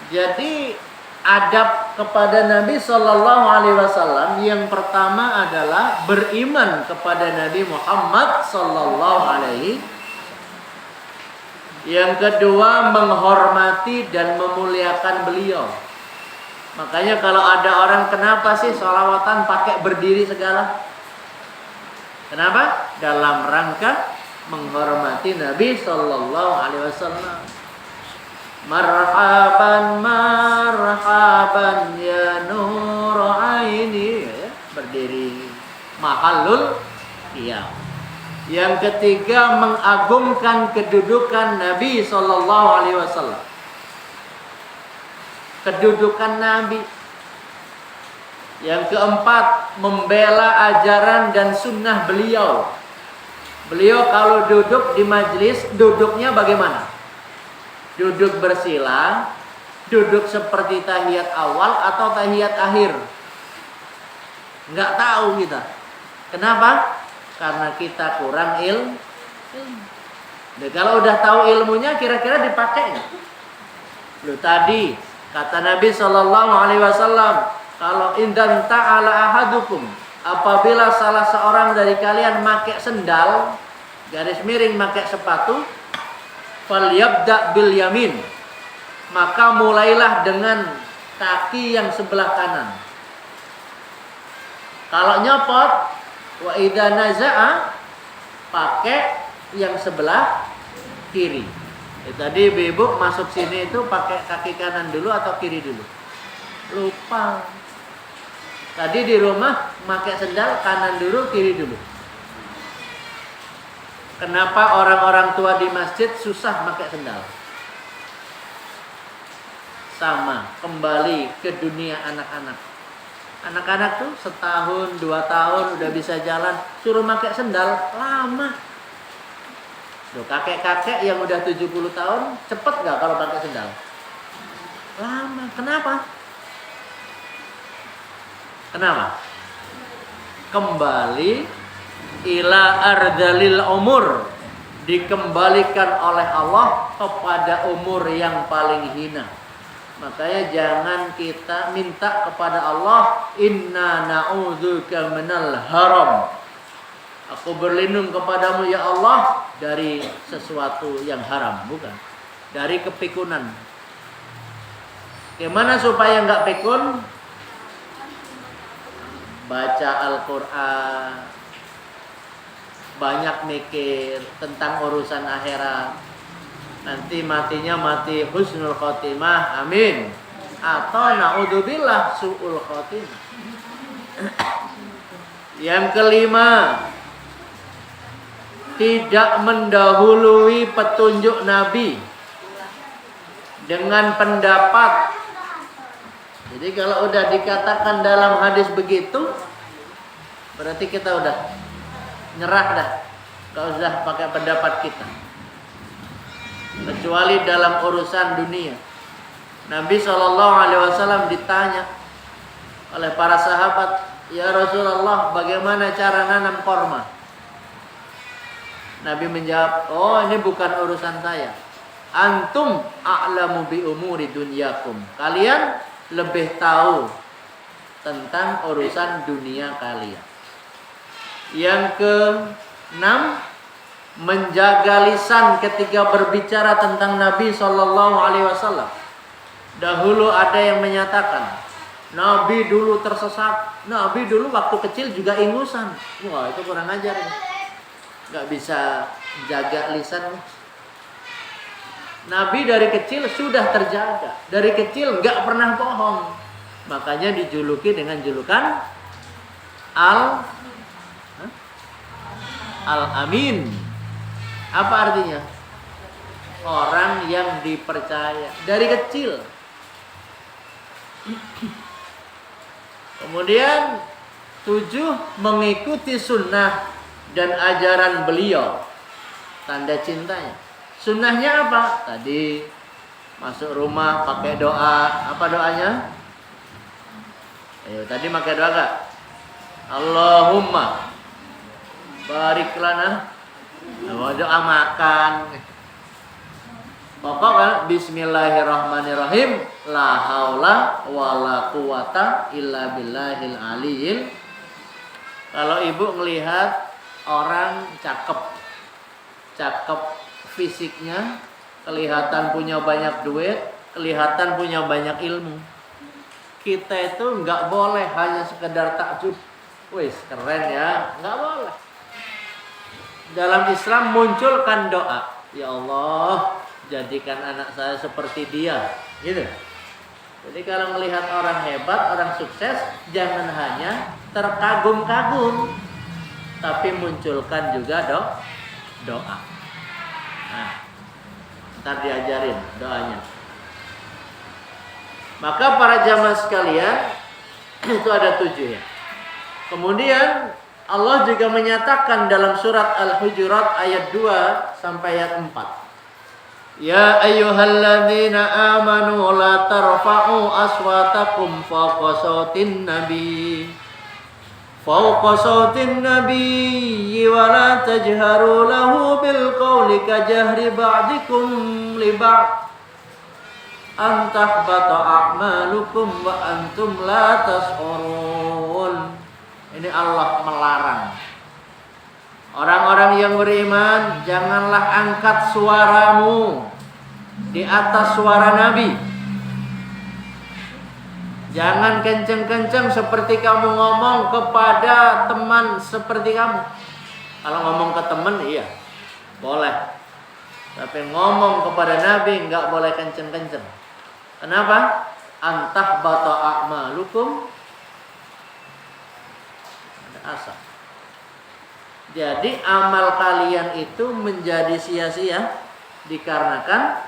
Jadi adab kepada Nabi Shallallahu Alaihi Wasallam yang pertama adalah beriman kepada Nabi Muhammad Shallallahu Alaihi. Yang kedua menghormati dan memuliakan beliau. Makanya kalau ada orang, kenapa sih sholawatan pakai berdiri segala? Kenapa? Dalam rangka menghormati Nabi Shallallahu Alaihi Wasallam. Marhaban marhaban ya nur aini, ya, berdiri mahallul qiyam. Yang ketiga mengagungkan kedudukan Nabi Shallallahu Alaihi Wasallam. Kedudukan Nabi. Yang keempat membela ajaran dan sunnah beliau. Beliau kalau duduk di majelis, duduknya bagaimana? Duduk bersila, duduk seperti tahiyat awal atau tahiyat akhir? Nggak tahu kita. Kenapa? Karena kita kurang ilmu. Nah, kalau udah tahu ilmunya, kira-kira dipakai nggak? Lu tadi kata Nabi Shallallahu Alaihi Wasallam, kalau indan ta'ala ahadukum, apabila salah seorang dari kalian pakai sendal, garis miring pakai sepatu, falyabda bil yamin, maka mulailah dengan kaki yang sebelah kanan. Kalau nyopot, wa idza naza'a, pakai yang sebelah kiri. Tadi ibu masuk sini itu pakai kaki kanan dulu atau kiri dulu? Lupa. Tadi di rumah pakai sendal kanan dulu, kiri dulu. Kenapa orang-orang tua di masjid susah pakai sendal? Sama, kembali ke dunia anak-anak. Anak-anak tuh setahun, 2 tahun udah bisa jalan, suruh pakai sendal, lama. Loh, kakek-kakek yang udah 70 tahun, cepet gak kalau pakai sendal? Lama. Kenapa? Kenapa? Kembali ila ardalil umur, dikembalikan oleh Allah kepada umur yang paling hina. Makanya jangan kita minta kepada Allah, inna na'udzubika minal haram, aku berlindung kepadamu ya Allah dari sesuatu yang haram. Bukan, dari kepikunan. Gimana supaya nggak pikun? Baca Al-Quran, banyak mikir tentang urusan akhirat. Nanti matinya mati husnul khotimah, amin. Atau na'udzubillah su'ul khotimah. Yang kelima, tidak mendahului petunjuk Nabi dengan pendapat. Jadi kalau udah dikatakan dalam hadis begitu, berarti kita udah nyerah dah. Gak usah pakai pendapat kita. Kecuali dalam urusan dunia. Nabi SAW ditanya oleh para sahabat, ya Rasulullah, bagaimana cara nanam korma? Nabi menjawab, oh ini bukan urusan saya. Antum a'lamu bi umuri dunyakum. Kalian lebih tahu tentang urusan dunia kalian. Yang ke-6, menjaga lisan ketika berbicara tentang Nabi Shallallahu Alaihi Wasallam. Dahulu ada yang menyatakan Nabi dulu tersesat, Nabi dulu waktu kecil juga ingusan. Wah, itu kurang ajar ya. Gak bisa jaga lisan. Nabi dari kecil sudah terjaga, dari kecil gak pernah bohong. Makanya dijuluki dengan julukan Al-Amin. Apa artinya? Orang yang dipercaya dari kecil. Kemudian 7, mengikuti sunnah dan ajaran beliau. Tanda cintanya. Sunnahnya apa? Tadi masuk rumah pakai doa. Apa doanya? Ayo, tadi pakai doa gak? Allahumma barik lana. Doa makan. Pokoknya bismillahirrahmanirrahim, la haula wala quwata illa billahil aliyil. Kalau ibu ngelihat orang cakep fisiknya, kelihatan punya banyak duit, kelihatan punya banyak ilmu, kita itu nggak boleh hanya sekedar takjub, wih keren ya, nggak boleh. Dalam Islam munculkan doa, ya Allah, jadikan anak saya seperti dia, gitu. Jadi kalau melihat orang hebat, orang sukses, jangan hanya terkagum-kagum, tapi munculkan juga doa. Nah, ntar diajarin doanya. Maka para jamaah sekalian, itu ada 7 ya. Kemudian Allah juga menyatakan dalam surat Al-Hujurat ayat 2 sampai ayat 4. Ya ayyuhalladzina amanu la tarfa'u aswatakum fawqa sautin nabi wa la tajharu lahu bil qawli kajahri ba'dikum li ba'd an tahbata a'malukum wa antum la tash'urun. Ini Allah melarang orang-orang yang beriman, janganlah angkat suaramu di atas suara Nabi. Jangan kenceng-kenceng seperti kamu ngomong kepada teman seperti kamu. Kalau ngomong ke teman iya, boleh. Tapi ngomong kepada Nabi enggak boleh kenceng-kenceng. Kenapa? Antah bata a'malukum. Ada asap. Jadi amal kalian itu menjadi sia-sia dikarenakan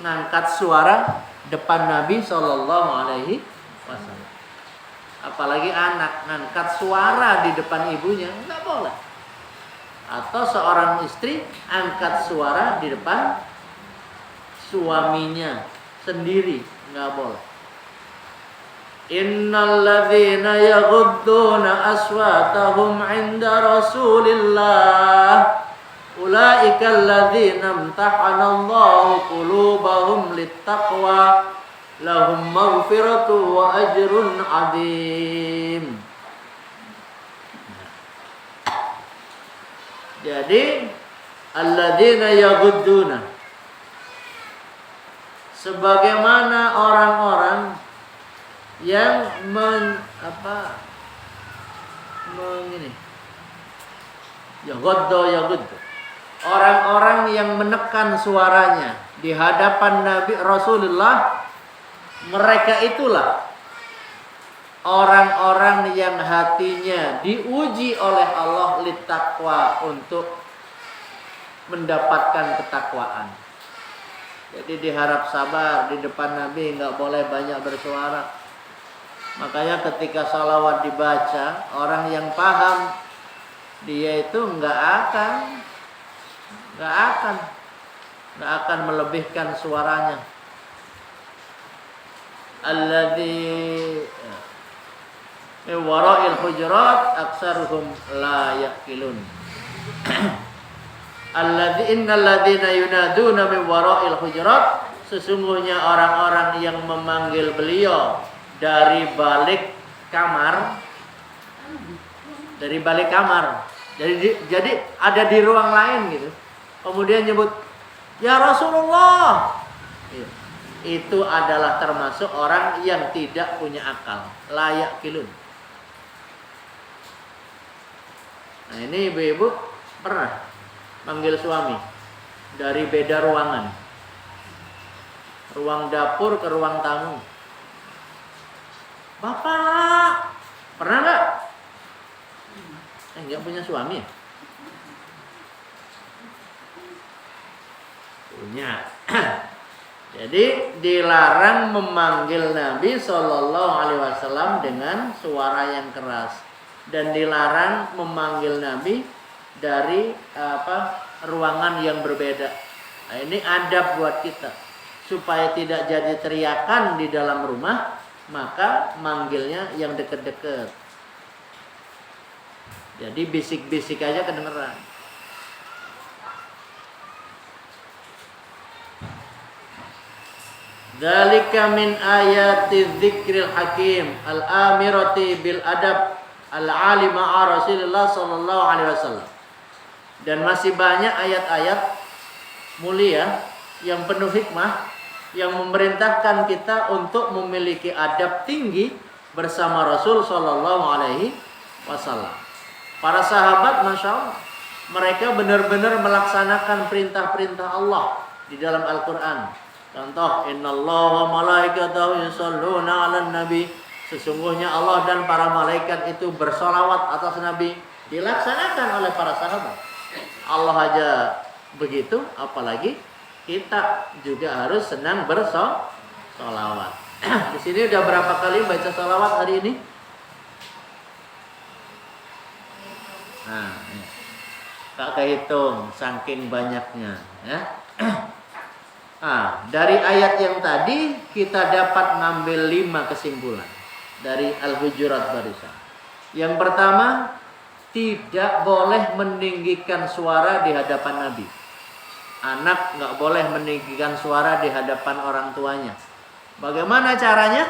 ngangkat suara depan Nabi Shallallahu Alaihi Wasallam. Apalagi anak ngangkat suara di depan ibunya nggak boleh. Atau seorang istri angkat suara di depan suaminya sendiri nggak boleh. Innal ladzina yaghudduna aswatahum 'inda Rasulillah ulaika alladzina imtahana Allahu qulubahum littaqwa lahum maghfiratu wa ajrun 'adzim. Jadi alladzina yaghudduna, sebagaimana orang-orang yang orang-orang yang menekan suaranya di hadapan Nabi Rasulullah, mereka itulah orang-orang yang hatinya diuji oleh Allah littaqwa, untuk mendapatkan ketakwaan. Jadi diharap sabar di depan Nabi, nggak boleh banyak bersuara. Makanya ketika salawat dibaca, orang yang paham dia itu nggak akan melebihkan suaranya. Alladzi min wara'il hujurat aksaruhum la yaqilun. Innal ladzina yunaduna min wara'il hujurat, sesungguhnya orang-orang yang memanggil beliau dari balik kamar. Jadi ada di ruang lain gitu. Kemudian nyebut ya Rasulullah. Itu adalah termasuk orang yang tidak punya akal, layak kilun. Nah, ini ibu-ibu pernah manggil suami dari beda ruangan, ruang dapur ke ruang tamu. Bapak, pernah nggak? Nggak punya suami ya? Punya. Jadi dilarang memanggil Nabi Shallallahu Alaihi Wasallam dengan suara yang keras, dan dilarang memanggil Nabi dari ruangan yang berbeda. Nah, ini adab buat kita supaya tidak jadi teriakan di dalam rumah, maka manggilnya yang deket-deket. Jadi bisik-bisik aja kedengeran. Dzalika min ayati dzikril hakim al-amirati bil adab al-ali ma'a Rasulullah sallallahu alaihi wasallam. Dan masih banyak ayat-ayat mulia yang penuh hikmah yang memerintahkan kita untuk memiliki adab tinggi bersama Rasul sallallahu alaihi wasallam. Para sahabat Masya Allah, mereka benar-benar melaksanakan perintah-perintah Allah di dalam Al-Quran. Contoh, innallaha wa malaikatahu yusholluna 'alan nabi. Sesungguhnya Allah dan para malaikat itu bersolawat atas Nabi. Dilaksanakan oleh para sahabat. Allah aja begitu, apalagi kita juga harus senang bersolawat. Di sini udah berapa kali baca solawat hari ini? Nah, tak kehitung saking banyaknya, ya. Dari ayat yang tadi kita dapat ngambil 5 kesimpulan dari Al-Hujurat barusan. Yang pertama, tidak boleh meninggikan suara di hadapan Nabi. Anak nggak boleh meninggikan suara di hadapan orang tuanya. Bagaimana caranya?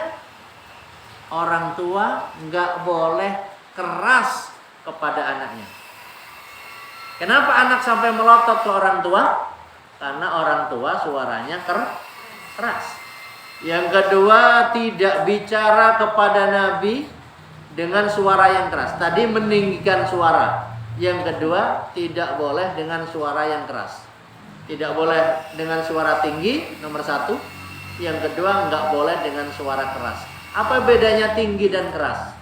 Orang tua nggak boleh keras kepada anaknya. Kenapa anak sampai melotot ke orang tua? Karena orang tua suaranya keras. Yang kedua, tidak bicara kepada Nabi dengan suara yang keras. Tadi meninggikan suara. Yang kedua, tidak boleh dengan suara yang keras. Tidak boleh dengan suara tinggi, nomor 1. Yang kedua, nggak boleh dengan suara keras. Apa bedanya tinggi dan keras?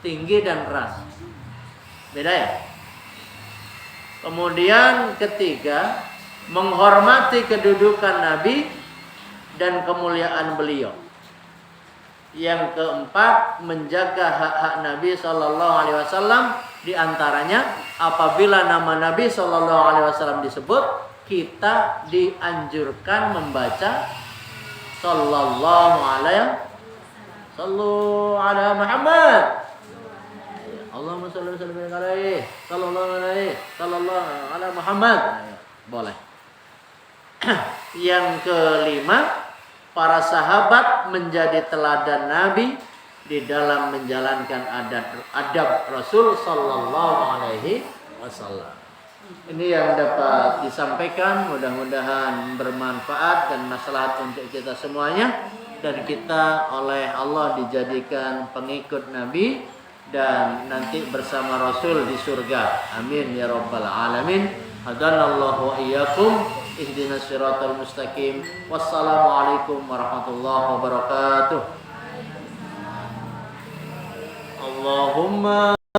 Tinggi dan keras beda ya. Kemudian ketiga, menghormati kedudukan Nabi dan kemuliaan beliau. Yang keempat, menjaga hak-hak Nabi Sallallahu Alaihi Wasallam. Di antaranya, apabila nama Nabi Sallallahu Alaihi Wasallam disebut, kita dianjurkan membaca Sallallahu Alaihi Sallu ala Muhammad. Allahumma shalli wa sallim alaihi sallallahu ala Muhammad. Boleh. Yang kelima, para sahabat menjadi teladan Nabi di dalam menjalankan adab Rasul sallallahu alaihi wasallam. Ini yang dapat disampaikan, mudah-mudahan bermanfaat dan maslahat untuk kita semuanya, dan kita oleh Allah dijadikan pengikut Nabi dan nanti bersama Rasul di surga. Amin ya rabbal alamin. Hadanallahu wa iyyakum ihdinas siratal mustaqim. Wassalamualaikum warahmatullahi wabarakatuh. Allahumma